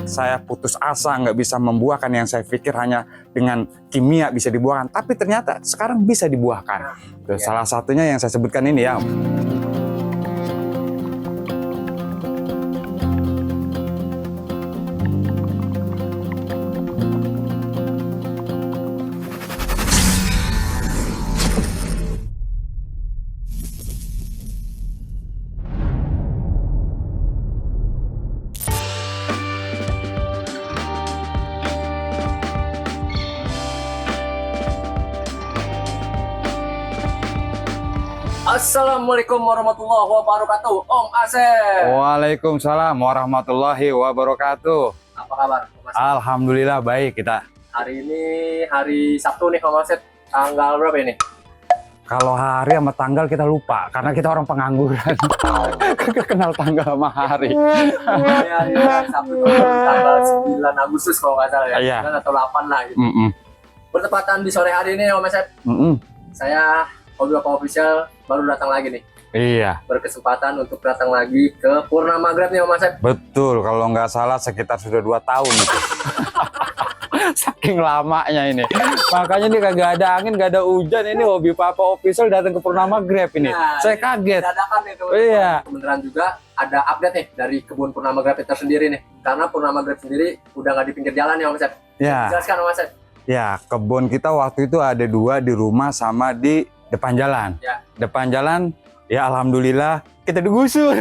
saya putus asa nggak bisa membuahkan yang saya pikir hanya dengan kimia bisa dibuahkan, tapi ternyata sekarang bisa dibuahkan. Tuh, salah satunya yang saya sebutkan ini ya. Assalamualaikum warahmatullahi wabarakatuh, Om Asep. Waalaikumsalam warahmatullahi wabarakatuh. Apa kabar, Om Asep? Alhamdulillah baik kita. Hari ini hari Sabtu nih, Om Asep. Tanggal berapa ini? Kalau hari sama tanggal kita lupa karena kita orang pengangguran. Kagak kenal tanggal sama hari. Ini hari Sabtu tanggal 9 Agustus kalau nggak salah ya. Iya. 9 atau 8 lah gitu. Bertepatan di sore hari ini, Om Asep. Saya Hobi Bapak Official baru datang lagi nih. Iya. Berkesempatan untuk datang lagi ke Purnama Grab nih, Om Asep. Betul, kalau nggak salah sekitar sudah 2 tahun itu. Saking lamanya ini. Makanya ini kagak ada angin, nggak ada hujan. Ini Hobi Papa Official datang ke Purnama Grab ini. Nah, saya kaget. Dadakan nih, teman-teman. Iya. Kebenaran juga ada update nih dari kebun Purnama Grab itu sendiri nih. Karena Purnama Grab sendiri udah nggak di pinggir jalan ya, Om Asep. Ya. Jelaskan, Om Asep. Ya, kebun kita waktu itu ada 2 di rumah sama di depan jalan. Ya. Depan jalan, ya alhamdulillah kita digusur.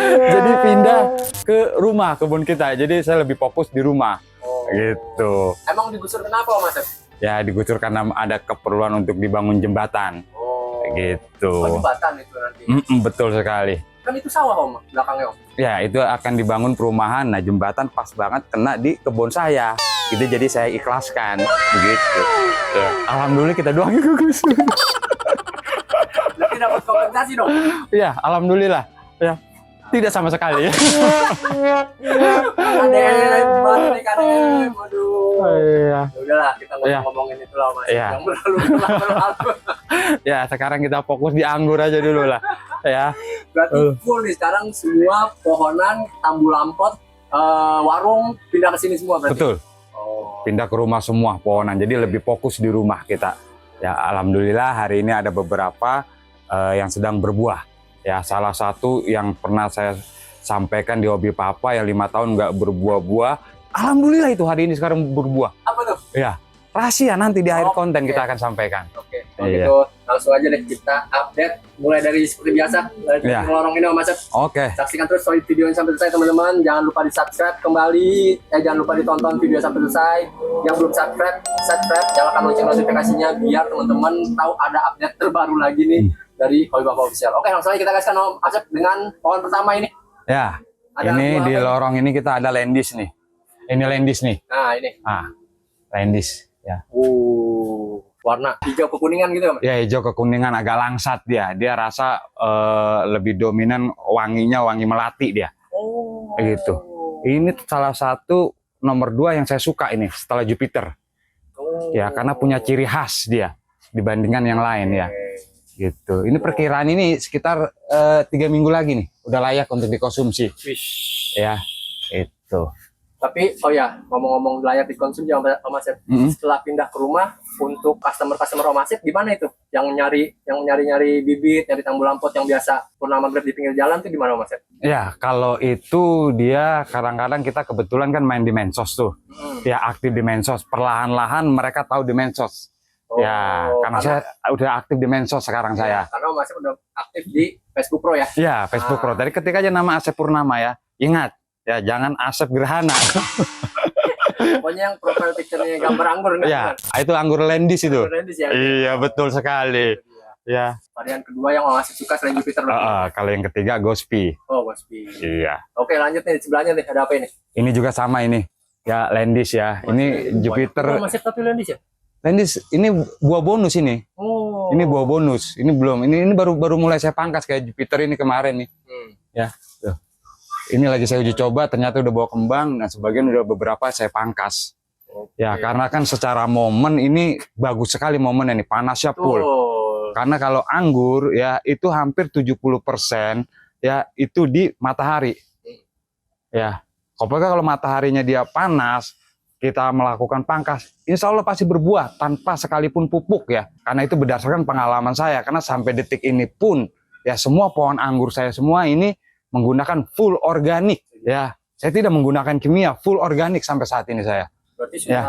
Jadi pindah ke rumah kebun kita. Jadi saya lebih fokus di rumah. Oh. Gitu. Emang digusur kenapa, Om Asep? Ya digusur karena ada keperluan untuk dibangun jembatan. Oh. Gitu. Oh, jembatan itu nanti. Betul sekali. Kan itu sawah, Om, belakangnya, Om. Ya itu akan dibangun perumahan. Nah jembatan pas banget kena di kebun saya. Itu jadi saya ikhlaskan. Begitu. Ya. Alhamdulillah kita doang yang digusur. Berarti dapat kompensasi dong. Ya alhamdulillah. Ya. Tidak sama sekali. Kadang banget nih, kadang. Waduh. Iya. Ya udahlah, kita nggak Iya. usah ngomongin itu lah, Mas. Iya. Yang berlalu. Ya sekarang kita fokus di anggur aja dulu lah. Ya. Berarti full nih sekarang semua pohonan, tambu lampot, warung pindah ke sini semua berarti. Betul. Oh. Pindah ke rumah semua pohonan. Jadi lebih fokus di rumah kita. Ya alhamdulillah hari ini ada beberapa yang sedang berbuah. Ya salah satu yang pernah saya sampaikan di Hobi Papa yang 5 tahun nggak berbuah-buah. Alhamdulillah itu hari ini sekarang berbuah. Apa tuh? Ya rahasia nanti di akhir Oke. konten kita akan sampaikan. Oke, kalau Iya. gitu langsung aja deh kita update mulai dari seperti biasa dari Iya. lorong ini, Om Asep. Oke. Saksikan terus videonya sampai selesai, teman-teman. Jangan lupa di subscribe kembali. Jangan lupa ditonton video sampai selesai. Yang belum subscribe, nyalakan lonceng notifikasinya biar teman-teman tahu ada update terbaru lagi nih dari Hobi Bapak Official. Oke, langsung aja kita gaskan, Om Asep, dengan pohon pertama ini. Ya. Ada Ini buah di apa ini? lorong ini kita ada lendis nih. Ini lendis nih. Nah, ini. Lendis. Ya. Warna hijau kekuningan gitu, Om. Ya hijau kekuningan agak langsat dia. Dia rasa lebih dominan wanginya wangi melati dia. Oh. Gitu. Ini salah satu nomor 2 yang saya suka ini setelah Jupiter. Oh. Ya karena punya ciri khas dia dibandingkan yang lain ya. Gitu. Ini perkiraan ini sekitar 3 minggu lagi nih. Udah layak untuk dikonsumsi. Wish. Ya. Itu. Tapi oh ya, ngomong-ngomong layak dikonsumsi, Om Asep. Setelah pindah ke rumah untuk customer Om Asep gimana itu? Yang nyari bibit, nyari tambu lampot yang biasa Purnama Grab di pinggir jalan tuh gimana, Om Asep? Ya, kalau itu dia kadang-kadang kita kebetulan kan main di Mensos tuh. Ya, aktif di Mensos. Perlahan-lahan mereka tahu di Mensos. Ya, karena saya udah aktif di Mensos sekarang saya. Karena Om Asep udah aktif di Facebook Pro ya? Ya, Facebook Pro. Tadi ketik aja nama Asep Purnama ya. Ingat, ya jangan Asep Gerhana. Pokoknya yang profile picture-nya gambar anggur. Ya, itu anggur lendis itu. Lendis ya? Iya, betul sekali. Ya. Varian kedua yang Om Asep suka selain Jupiter. Kalau yang ketiga Gospi. Oh, Gospi. Iya. Oke, lanjut nih, sebelahnya nih, ada apa ini? Ini juga sama ini. Ya, lendis ya. Ini Jupiter. Oh, masih tapi Lendis ya? Lendis ini buah bonus ini. Oh. Ini buah bonus. Ini belum. Ini baru mulai saya pangkas kayak Jupiter ini kemarin nih. Ya. Tuh. Ini lagi saya uji coba, ternyata udah bawa kembang. Nah, sebagian udah beberapa saya pangkas. Ya, karena kan secara momen ini bagus sekali momen ini, panasnya full. Karena kalau anggur ya itu hampir 70% ya itu di matahari. Ya, apalagi kalau mataharinya dia panas, kita melakukan pangkas, insya Allah pasti berbuah tanpa sekalipun pupuk ya. Karena itu berdasarkan pengalaman saya. Karena sampai detik ini pun, ya semua pohon anggur saya semua ini menggunakan full organik. Ya, saya tidak menggunakan kimia, full organik sampai saat ini saya. Berarti sudah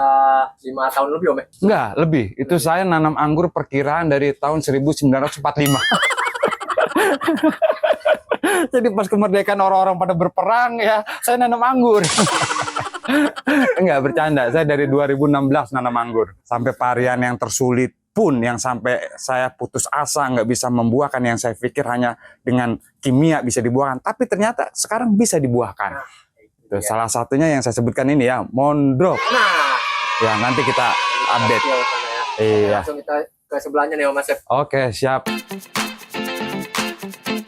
5 tahun lebih Om ya? Enggak, lebih. Itu saya nanam anggur perkiraan dari tahun 1945. Jadi pas kemerdekaan orang-orang pada berperang ya, saya nanam anggur. Enggak, bercanda. Saya dari 2016 nanam anggur. Sampai varian yang tersulit pun, yang sampai saya putus asa nggak bisa membuahkan, yang saya pikir hanya dengan kimia bisa dibuahkan. Tapi ternyata sekarang bisa dibuahkan. Tuh, salah satunya yang saya sebutkan ini ya, Mondrop. Nah, Ya, nanti kita update. ya. Iya. Langsung kita ke sebelahnya nih Om Asep. Oke, siap.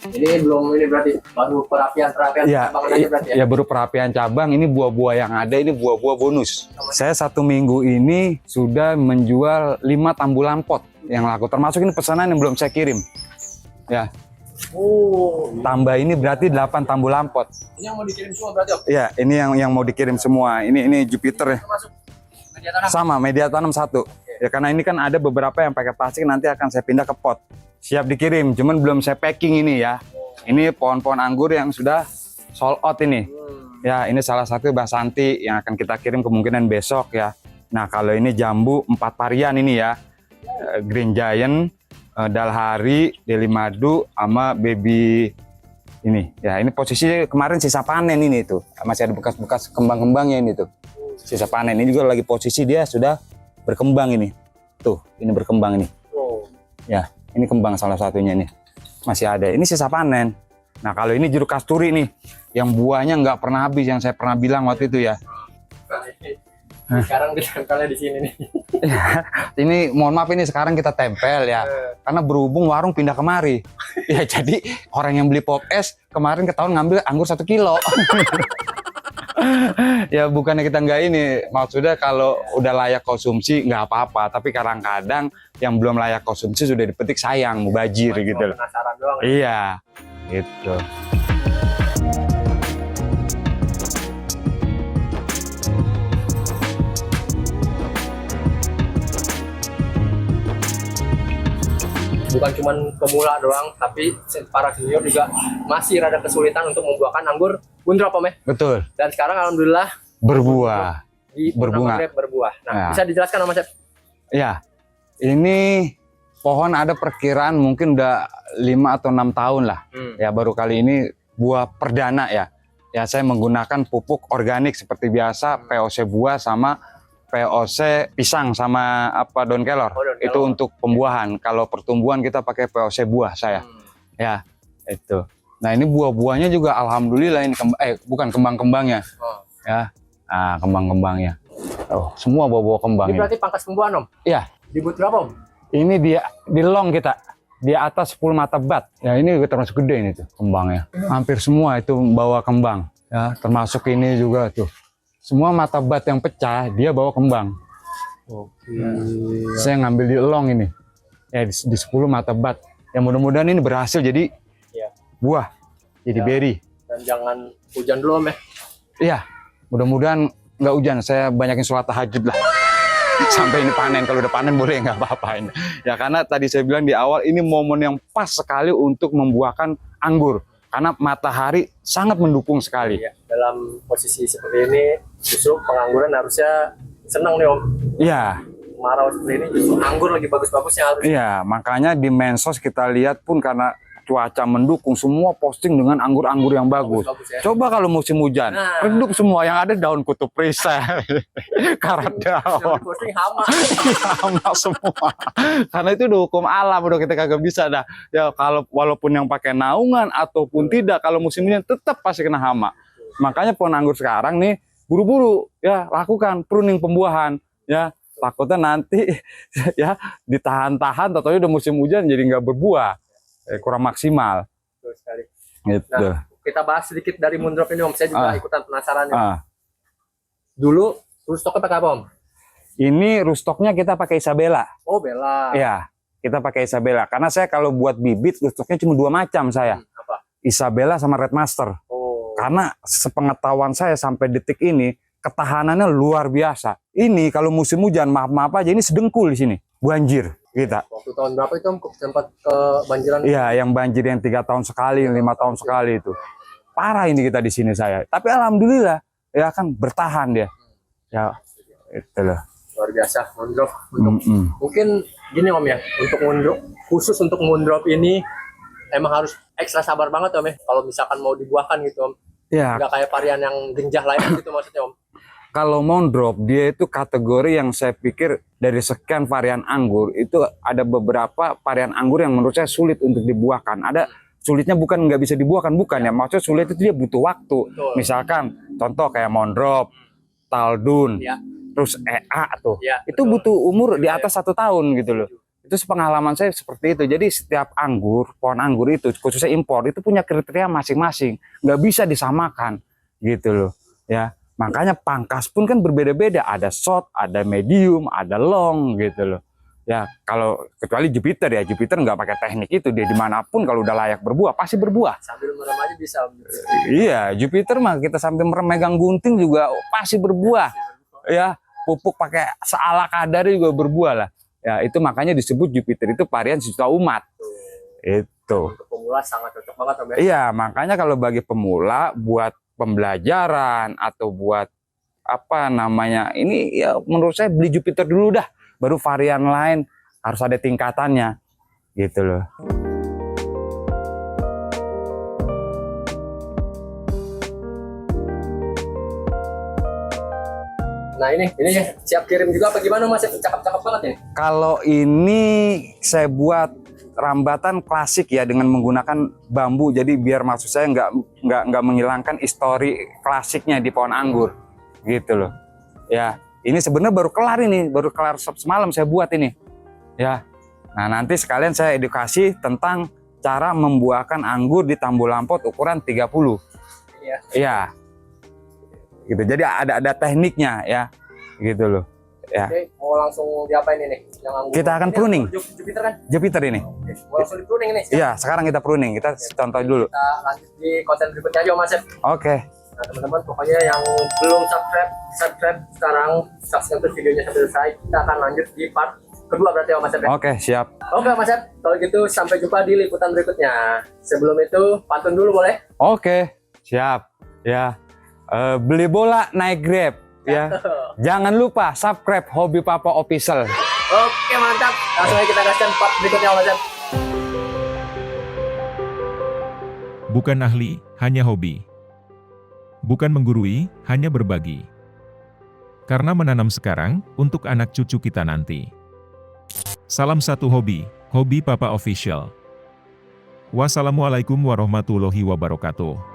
Ini belum, ini berarti baru perapian Ya, cabang aja berarti ya? ya baru perapian cabang. Ini buah-buah yang ada, ini buah-buah bonus. Saya 1 minggu ini sudah menjual 5 tambulan pot yang laku. Termasuk ini pesanan yang belum saya kirim. Ya, Oh, tambah ini berarti 8 tambulan pot. ini yang mau dikirim semua berarti Om? Ya, ini yang mau dikirim semua. Ini Jupiter ya. Termasuk media tanam? Sama, media tanam 1. Ya, karena ini kan ada beberapa yang pakai plastik, nanti akan saya pindah ke pot. Siap dikirim, cuman belum saya packing ini ya. Ini pohon-pohon anggur yang sudah sold out ini. Ya, ini salah satu Basanti yang akan kita kirim kemungkinan besok ya. Nah, kalau ini jambu 4 varian ini ya. Green Giant, Dalhari, Deli Madu, sama Baby ini. Ya, ini posisi kemarin sisa panen ini tuh. Masih ada bekas-bekas kembang-kembangnya ini tuh. Sisa panen ini juga lagi posisi dia sudah berkembang ini. Tuh, ini berkembang ini. Oh. Ya, ini kembang salah satunya nih. Masih ada. Ini sisa panen. Nah, kalau ini jeruk kasturi nih, yang buahnya nggak pernah habis, yang saya pernah bilang waktu itu ya. Sekarang ditempelnya di sini nih. Ini mohon maaf, ini sekarang kita tempel ya. Karena berhubung warung pindah kemari. Ya, jadi orang yang beli pop es kemarin ketahuan ngambil anggur 1 kilo. Ya, bukannya kita nggak ini, maksudnya kalau udah layak konsumsi nggak apa-apa, tapi kadang-kadang yang belum layak konsumsi sudah dipetik sayang, mubazir gitu loh. Penasaran doang. Iya, gitu. Bukan cuma pemula doang, tapi para senior juga masih rada kesulitan untuk membuahkan anggur Gundrop Om ya. Betul. Dan sekarang alhamdulillah Berbuah. di Berbunga. Grape berbuah. Nah, Ya. bisa dijelaskan Om Asep? Ya, ini pohon ada perkiraan mungkin udah 5 atau 6 tahun lah. Ya, baru kali ini buah perdana ya. Ya, saya menggunakan pupuk organik seperti biasa, POC buah sama POC pisang sama daun kelor. Oh, daun Itu kelor. untuk pembuahan. Kalau pertumbuhan kita pakai POC buah saya. Ya, itu. Nah, ini buah-buahnya juga alhamdulillah ini bukan kembang-kembangnya. Oh. Ya. Nah, kembang-kembangnya. Oh, semua buah-buah kembang Ini ini. berarti pangkas pembuahan Om? Iya. Di but berapa Om? Ini dia di long kita. Di atas 10 mata bat. Ya, ini termasuk gede ini tuh kembangnya. Hampir semua itu bawa kembang. Ya, termasuk ini juga tuh. Semua mata bat yang pecah dia bawa kembang. Oke. Saya ngambil di long ini. Ya, di 10 mata bat. Ya, mudah-mudahan ini berhasil jadi Iya. buah. Jadi Ya. berry. Dan jangan hujan dulu Om ya. Iya. Mudah-mudahan nggak hujan. Saya banyakin sholat tahajud lah. Sampai ini panen. Kalau udah panen boleh nggak apa-apa ini. Ya, karena tadi saya bilang di awal ini momen yang pas sekali untuk membuahkan anggur. Karena matahari sangat mendukung sekali. Iya. Dalam posisi seperti ini justru pengangguran harusnya senang nih Om. Iya. Kemarau seperti ini justru anggur lagi bagus-bagusnya harus. Iya, makanya di mensos kita lihat pun karena cuaca mendukung, semua posting dengan anggur-anggur yang bagus. Bagus ya. Coba kalau musim hujan, Nah. redup semua, yang ada daun kutub risel, karat Yang daun, posting hama. sama semua. Karena itu udah hukum alam, udah kita kagak bisa dah. Ya, kalau walaupun yang pakai naungan ataupun tidak, kalau musim hujan tetap pasti kena hama. Makanya pohon anggur sekarang nih buru-buru ya lakukan pruning pembuahan ya. Takutnya nanti ya ditahan-tahan, atau udah musim hujan jadi nggak berbuah, kurang maksimal. Betul sekali. Gitu. Nah, kita bahas sedikit dari Moondrop ini Om. Saya juga ikutan penasaran ya. Ah, Dulu stoknya pakai apa Om? ini rustoknya kita pakai Isabella. Oh Bella. Ya, kita pakai Isabella. Karena saya kalau buat bibit rustoknya cuma 2 macam saya. Apa? Isabella sama Red Master. Oh. Karena sepengetahuan saya sampai detik ini ketahanannya luar biasa. Ini kalau musim hujan maaf aja ini sedengkul di sini banjir kita. Waktu tahun berapa itu Om sempat kebanjiran? Iya, yang banjir yang 3 tahun sekali, 5 tahun sekali itu. Parah ini kita di sini saya. Tapi alhamdulillah ya kan bertahan dia. Ya itu loh. Luar biasa Moondrop. Mungkin gini Om ya, untuk Moondrop, khusus untuk Moondrop ini emang harus ekstra sabar banget Om ya. Kalau misalkan mau dibuahkan gitu Om. Ya. Nggak kayak varian yang genjah lain gitu maksudnya Om. Kalau Moondrop dia itu kategori yang saya pikir dari sekian varian anggur itu ada beberapa varian anggur yang menurut saya sulit untuk dibuahkan. Ada sulitnya bukan nggak bisa dibuahkan, bukan ya. Maksudnya sulit itu dia butuh waktu. Betul. Misalkan contoh kayak Moondrop, Taldun, Ya. terus EA tuh. Ya, itu betul. butuh umur di atas 1 tahun gitu loh. Itu sepengalaman saya seperti itu. Jadi setiap anggur, pohon anggur itu khususnya impor itu punya kriteria masing-masing. Nggak bisa disamakan gitu loh. Ya. Makanya pangkas pun kan berbeda-beda, ada short, ada medium, ada long gitu loh. Ya kalau kecuali Jupiter ya, Jupiter nggak pakai teknik itu, dia dimanapun kalau udah layak berbuah pasti berbuah. Sambil merem aja bisa Om. Iya, Jupiter mah kita sampai memegang gunting juga pasti berbuah. Ya pupuk pakai seala kadar juga berbuah lah. Ya itu makanya disebut Jupiter itu varian sejuta umat. Itu. Untuk pemula sangat cocok banget Om ya. Iya, makanya kalau bagi pemula buat pembelajaran atau buat apa namanya ini ya menurut saya beli Jupiter dulu dah, baru varian lain harus ada tingkatannya gitu loh. Nah ini ya siap kirim juga apa gimana Mas? Cakep-cakep banget ya. Kalau ini saya buat rambatan klasik ya dengan menggunakan bambu, jadi biar maksud saya nggak menghilangkan histori klasiknya di pohon anggur gitu loh. Ya ini sebenarnya baru kelar semalam saya buat ini ya. Nah nanti sekalian saya edukasi tentang cara membuahkan anggur di tambu lampot ukuran 30. Iya. Iya gitu, jadi ada tekniknya ya gitu loh ya. Oke, mau langsung diapain ini? Yang anggur. Kita akan pruning. Jupiter kan? Jupiter ini. Mau langsung di pruning ini? Iya, sekarang kita pruning. Kita contoh dulu. Kita lanjut di konten berikutnya aja Mas. Oke. Nah teman-teman pokoknya yang belum subscribe sekarang saksikan terus videonya sampai selesai. Kita akan lanjut di part kedua berarti ya Mas. Oke, siap. Oke Mas, kalau gitu sampai jumpa di liputan berikutnya. Sebelum itu pantun dulu boleh? Oke, siap. Ya. Beli bola naik Grab ya. Jangan lupa subscribe Hobi Papa Official. Oke mantap. Langsung aja kita gaskan part berikutnya Mas. Bukan ahli, hanya hobi. Bukan menggurui, hanya berbagi. Karena menanam sekarang, untuk anak cucu kita nanti. Salam satu hobi, Hobi Papa Official. Wassalamualaikum warahmatullahi wabarakatuh.